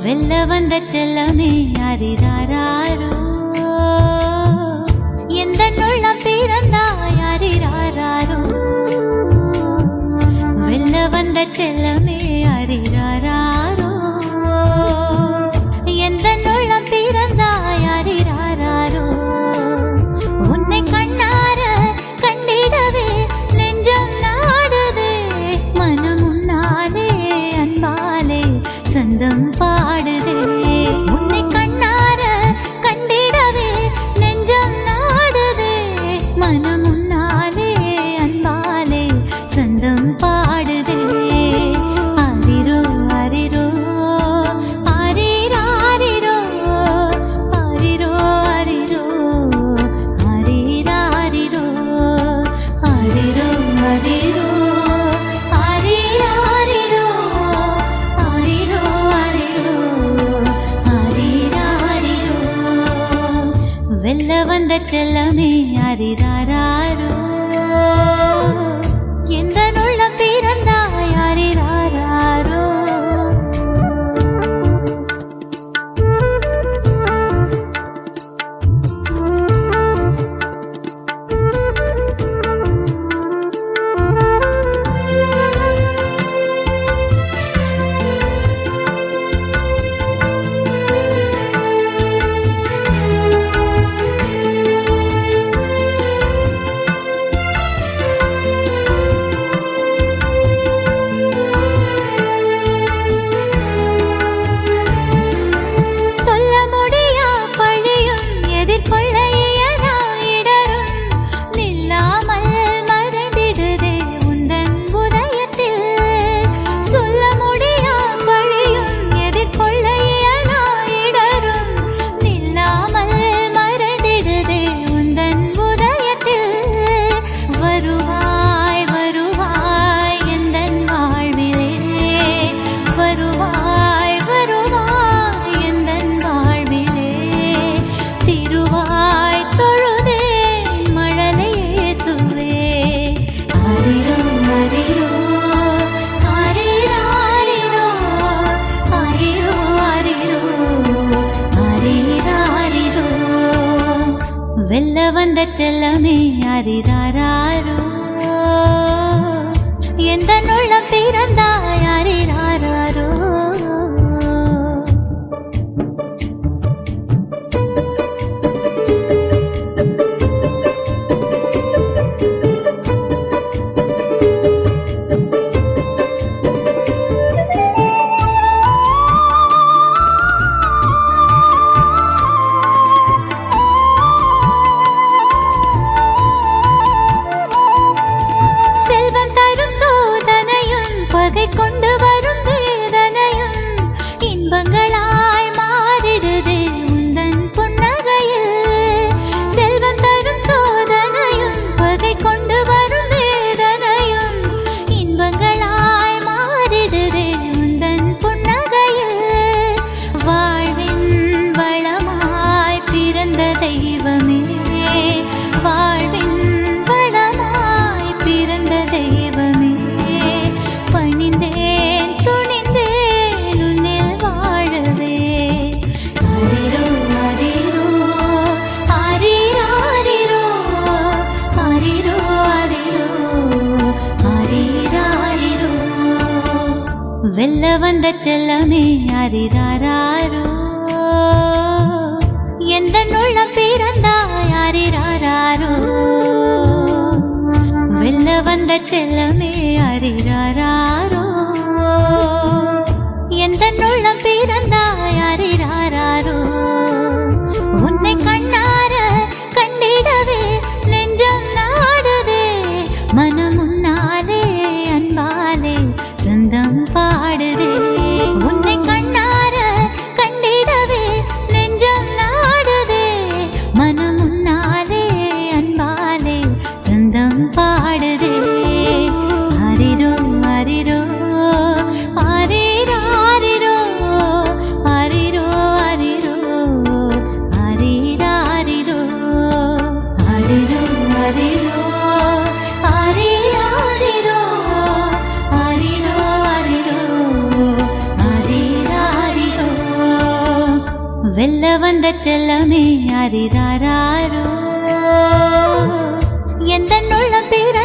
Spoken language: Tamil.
வெல்ல வந்த செல்லமே அரிராரோ எந்த உள்ளம் பிறந்தாய் அரிராரோ வெல்ல வந்த செல்லமே அரிராரோ எந்த உள்ளம் பிறந்தாய் அரிராரோ உன்னை கண்ணார கண்டிடவே நெஞ்சம் நாடுதே மனம் உன்னாலே அன்பாலே சந்தம் பாடுதே உன்னை கண்ணார கண்டிடவே நெஞ்சம் நாடுதே மனம் உன்னாலே அன்பாலே சந்தம் பாடுதே அரிரோ அரிரோ அரிராரிரோ அரிரோ அரிரோ அரிராரிரோ அரிரோ அரிரோ அரிராரிரோ அரிரோ அரிரோ அரிராரிரோ வெல்ல வந்த செல்லமே அரிராரோ எந்த உள்ளம் பிறந்தாய் அரிராரோ சொல்ல முடியா பழியும் எதிர்கொள்ள இயலா இடரும் நில்லாமல் மறந்திடுதே உந்தன் உதயத்தில் சொல்ல முடியா பழியும் எதிர்கொள்ள இயலா இடரும் நில்லாமல் மறந்திடுதே உந்தன் உதயத்தில் வருவாய் வருவாய் எந்தன் வாழ்விலே வருவாய் வருவாய் எந்தன் வாழ்விலே திருவாய் தொழுதேன் மழலை இயேசுவே அரிரோ அரிரோ அரிராரிரோ அரிரோ அரிரோ அரிராரிரோ வெல்ல வந்த செல்லமே அரிராரோ எந்த உள்ளம் பிறந்தாய் அரிராரோ செல்வம் தரும் சோதனையும் பகை கொண்டு வரும் வேதனையும் இன்பங்களாய் மாறிடுதே உந்தன் புன்னகையில் செல்வம் தரும் சோதனையும் பகை கொண்டு வரும் வேதனையும் இன்பங்களாய் மாறிடுதே உந்தன் புன்னகையில் வாழ்வின் வளமாய் பிறந்த தெய்வமே வாழ்வின் வளமாய் பிறந்த தெய்வமே பணிந்தேன் துணிந்தேன் உன்னில் வாழவே அரிரோ அரிரோ அரிராரிரோ அரிரோ அரிரோ அரிராரிரோ வெல்ல வந்த செல்லமே அரிராரோ எந்த உள்ளம் பிறந்தாய் அரிராரோ வெல்ல வந்த செல்லமே அரிராரோ எந்த உள்ளம் பிறந்தாய் அரிராரோ உன்னை கண்ணார கண்டிடவே நெஞ்சம் நாடுதே மனம் உன்னாலே அன்பாலே சொந்தம் பாடுதே உன்னை கண்ணார கண்டிடவே நெஞ்சம் நாடுதே மனம் உன்னாலே அன்பாலே சொந்தம் பாடுதே அரிரோ அரிரோ சொல்ல வந்த செல்லமே அறிறாரோ எந்த உள்ளம் பேர